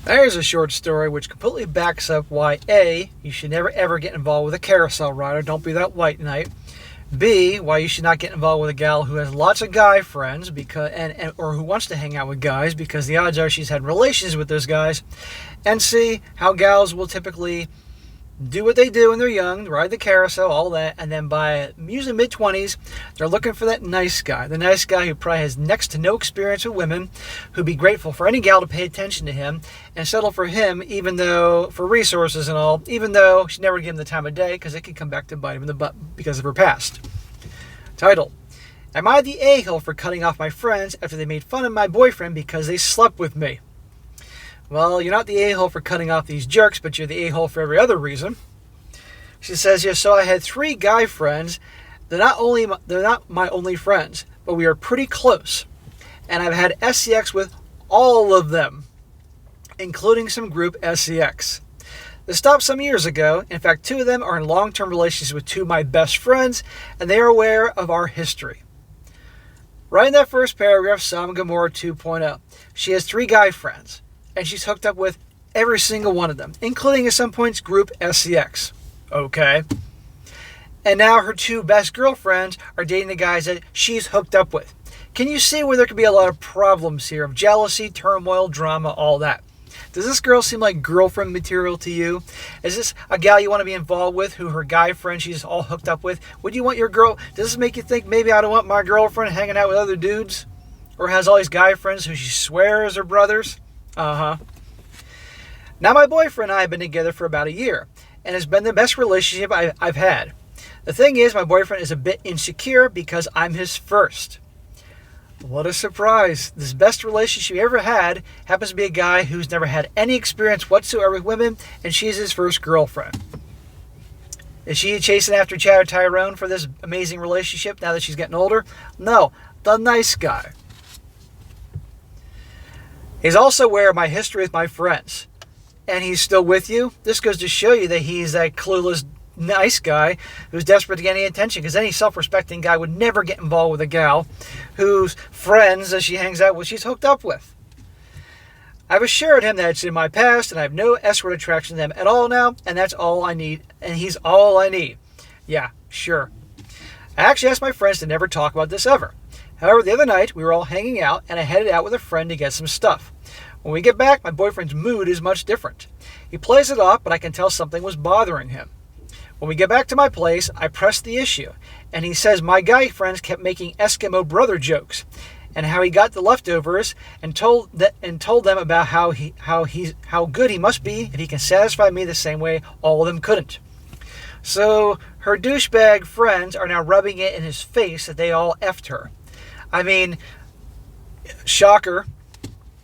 There's a short story which completely backs up why A, you should never ever get involved with a carousel rider. Don't be that white knight. B, why you should not get involved with a gal who has lots of guy friends because or who wants to hang out with guys because the odds are she's had relations with those guys. And C, how gals will typically do what they do when they're young, ride the carousel, all that, and then by usually mid-20s, they're looking for that nice guy. The nice guy who probably has next to no experience with women, who'd be grateful for any gal to pay attention to him, and settle for him even though, for resources and all, even though she'd never give him the time of day because it could come back to bite him in the butt because of her past. Title: Am I the a-hole for cutting off my friends after they made fun of my boyfriend because they slept with me? Well, you're not the a-hole for cutting off these jerks, but you're the a-hole for every other reason. She says, yeah, so I had 3 guy friends. They're not my only friends, but we are pretty close. And I've had SCX with all of them, including some group SCX. This stopped some years ago. In fact, 2 of them are in long-term relationships with 2 of my best friends, and they are aware of our history. Right in that first paragraph, Sodom and Gomorrah 2.0. She has 3 guy friends, and she's hooked up with every single one of them, including at some points group SCX. Okay. And now her 2 best girlfriends are dating the guys that she's hooked up with. Can you see where there could be a lot of problems here of jealousy, turmoil, drama, all that? Does this girl seem like girlfriend material to you? Is this a gal you want to be involved with who her guy friend she's all hooked up with? Would you want your girl... Does this make you think maybe I don't want my girlfriend hanging out with other dudes? Or has all these guy friends who she swears are brothers? Uh-huh. Now my boyfriend and I have been together for about a year, and it's been the best relationship I've had. The thing is, my boyfriend is a bit insecure because I'm his first. What a surprise. This best relationship he ever had happens to be a guy who's never had any experience whatsoever with women, and she's his first girlfriend. Is she chasing after Chad Tyrone for this amazing relationship now that she's getting older? No, the nice guy. He's also aware of my history with my friends. And he's still with you. This goes to show you that he's that clueless, nice guy who's desperate to get any attention, because any self-respecting guy would never get involved with a gal whose friends that she hangs out with, she's hooked up with. I've assured him that it's in my past and I have no escort attraction to them at all now, and that's all I need, and he's all I need. Yeah, sure. I actually asked my friends to never talk about this ever. However, the other night we were all hanging out and I headed out with a friend to get some stuff. When we get back, my boyfriend's mood is much different. He plays it off, but I can tell something was bothering him. When we get back to my place, I press the issue, and he says my guy friends kept making Eskimo brother jokes, and how he got the leftovers, and told them about how good he must be if he can satisfy me the same way all of them couldn't. So her douchebag friends are now rubbing it in his face that they all effed her. I mean, shocker.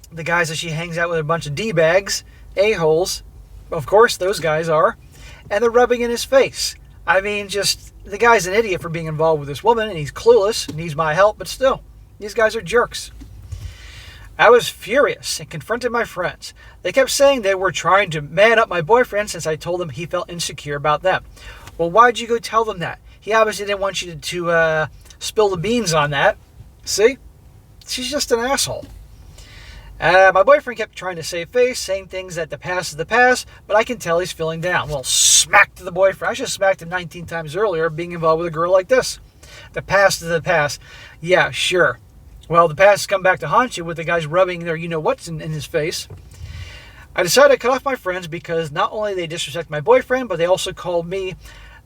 The guys that she hangs out with are a bunch of D-bags, a-holes. Of course, those guys are. And they're rubbing in his face. I mean, just, the guy's an idiot for being involved with this woman, and he's clueless, and needs my help, but still, these guys are jerks. I was furious and confronted my friends. They kept saying they were trying to man up my boyfriend since I told them he felt insecure about them. Well, why'd you go tell them that? He obviously didn't want you to spill the beans on that. See? She's just an asshole. My boyfriend kept trying to save face, saying things that the past is the past, but I can tell he's feeling down. Well, smack to the boyfriend. I should have smacked him 19 times earlier being involved with a girl like this. The past is the past. Yeah, sure. Well, the past has come back to haunt you with the guys rubbing their you-know-whats in his face. I decided to cut off my friends because not only they disrespect my boyfriend, but they also called me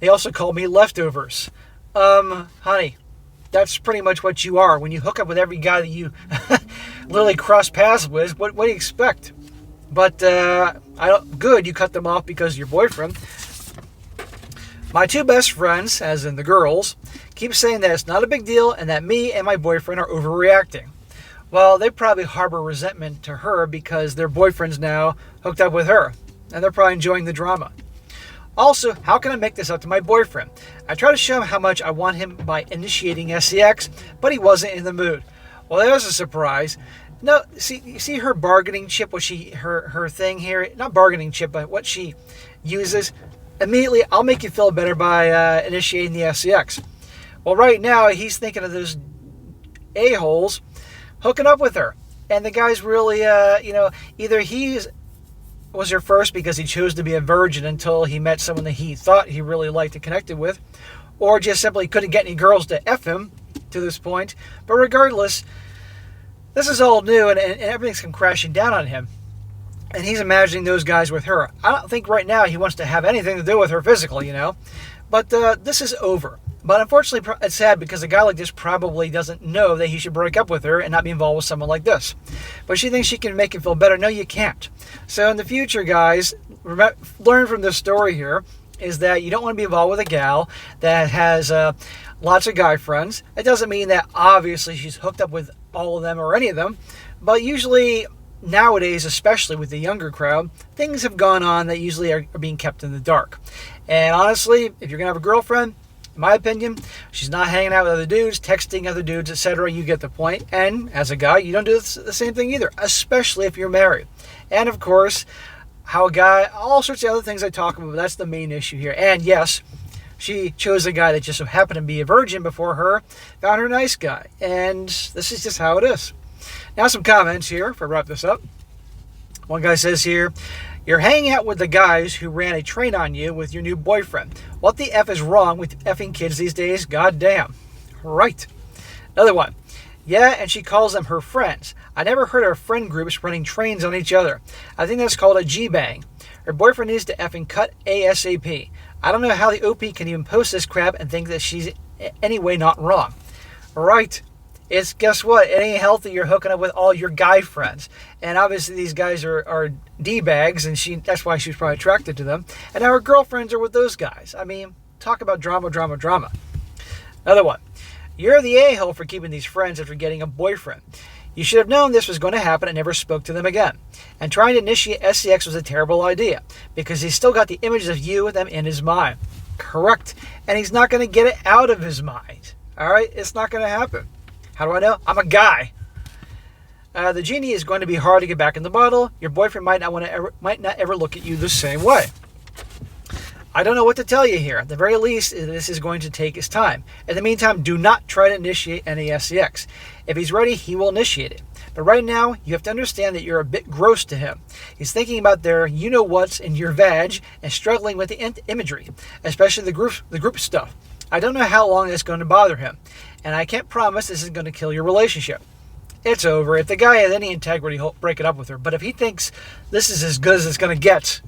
leftovers. Honey, that's pretty much what you are. When you hook up with every guy that you literally cross paths with, what do you expect? But good, you cut them off because of your boyfriend. My 2 best friends, as in the girls, keep saying that it's not a big deal and that me and my boyfriend are overreacting. Well, they probably harbor resentment to her because their boyfriend's now hooked up with her, and they're probably enjoying the drama. Also, how can I make this up to my boyfriend? I tried to show him how much I want him by initiating SCX, but he wasn't in the mood. Well, that was a surprise. No, see her bargaining chip, her thing here, not bargaining chip, but what she uses. Immediately, I'll make you feel better by initiating the SCX. Well, right now, he's thinking of those a-holes hooking up with her. And the guy's really, either he's was her first because he chose to be a virgin until he met someone that he thought he really liked and connected with, or just simply couldn't get any girls to F him to this point. But regardless, this is all new, and everything's come crashing down on him. And he's imagining those guys with her. I don't think right now he wants to have anything to do with her physically, you know. But this is over. But unfortunately, it's sad because a guy like this probably doesn't know that he should break up with her and not be involved with someone like this. But she thinks she can make him feel better. No, you can't. So in the future, guys, learn from this story here is that you don't want to be involved with a gal that has lots of guy friends. It doesn't mean that obviously she's hooked up with all of them or any of them. But usually nowadays, especially with the younger crowd, things have gone on that usually are being kept in the dark. And honestly, if you're going to have a girlfriend, in my opinion, she's not hanging out with other dudes, texting other dudes, etc. You get the point. And as a guy, you don't do the same thing either, especially if you're married. And of course, how a guy, all sorts of other things I talk about, but that's the main issue here. And yes, she chose a guy that just so happened to be a virgin before her, found her a nice guy. And this is just how it is. Now some comments here, for wrap this up. One guy says here, you're hanging out with the guys who ran a train on you with your new boyfriend. What the F is wrong with effing kids these days? God damn. Right. Another one. Yeah, and she calls them her friends. I never heard of friend groups running trains on each other. I think that's called a G-bang. Her boyfriend needs to effing cut ASAP. I don't know how the OP can even post this crap and think that she's anyway not wrong. Right. It's, guess what? It ain't healthy you're hooking up with all your guy friends. And obviously these guys are D-bags, and that's why she was probably attracted to them. And now her girlfriends are with those guys. I mean, talk about drama, drama, drama. Another one. You're the a-hole for keeping these friends after getting a boyfriend. You should have known this was going to happen and never spoke to them again. And trying to initiate SCX was a terrible idea, because he's still got the images of you with them in his mind. Correct. And he's not going to get it out of his mind. All right? It's not going to happen. How do I know? I'm a guy. The genie is going to be hard to get back in the bottle. Your boyfriend might not ever look at you the same way. I don't know what to tell you here. At the very least, this is going to take his time. In the meantime, do not try to initiate any SCX. If he's ready, he will initiate it. But right now, you have to understand that you're a bit gross to him. He's thinking about their you-know-whats in your vag and struggling with the imagery, especially the group stuff. I don't know how long it's going to bother him, and I can't promise this is going to kill your relationship. It's over. If the guy has any integrity, he'll break it up with her. But if he thinks this is as good as it's going to get,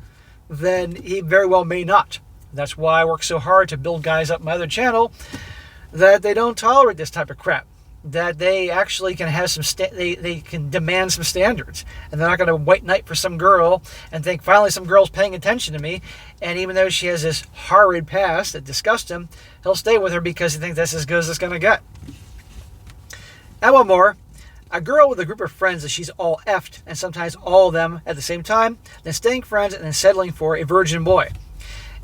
then he very well may not. That's why I work so hard to build guys up my other channel, that they don't tolerate this type of crap. That they actually can have they can demand some standards, and they're not going to white knight for some girl and think finally some girl's paying attention to me. And even though she has this horrid past that disgusts him, he'll stay with her because he thinks that's as good as it's going to get. Now one more. A girl with a group of friends that she's all effed, and sometimes all of them at the same time, then staying friends and then settling for a virgin boy.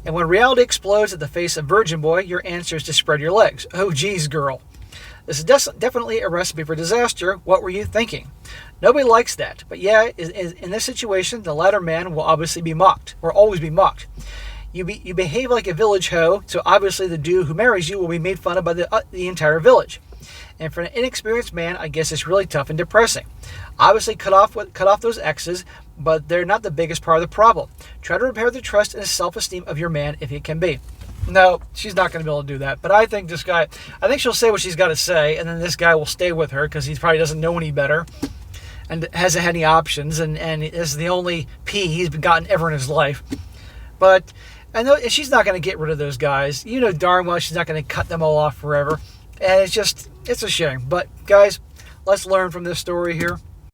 And when reality explodes at the face of virgin boy, your answer is to spread your legs. Oh geez, girl. This is definitely a recipe for disaster. What were you thinking? Nobody likes that. But yeah, in this situation, the latter man will obviously be mocked, or always be mocked. You behave like a village hoe, so obviously the dude who marries you will be made fun of by the entire village. And for an inexperienced man, I guess it's really tough and depressing. Obviously, cut off those exes, but they're not the biggest part of the problem. Try to repair the trust and self-esteem of your man if it can be. No, she's not going to be able to do that. But I think she'll say what she's got to say, and then this guy will stay with her because he probably doesn't know any better and hasn't had any options, and this is the only pee he's gotten ever in his life. But I know she's not going to get rid of those guys. You know darn well she's not going to cut them all off forever. And it's a shame. But guys, let's learn from this story here.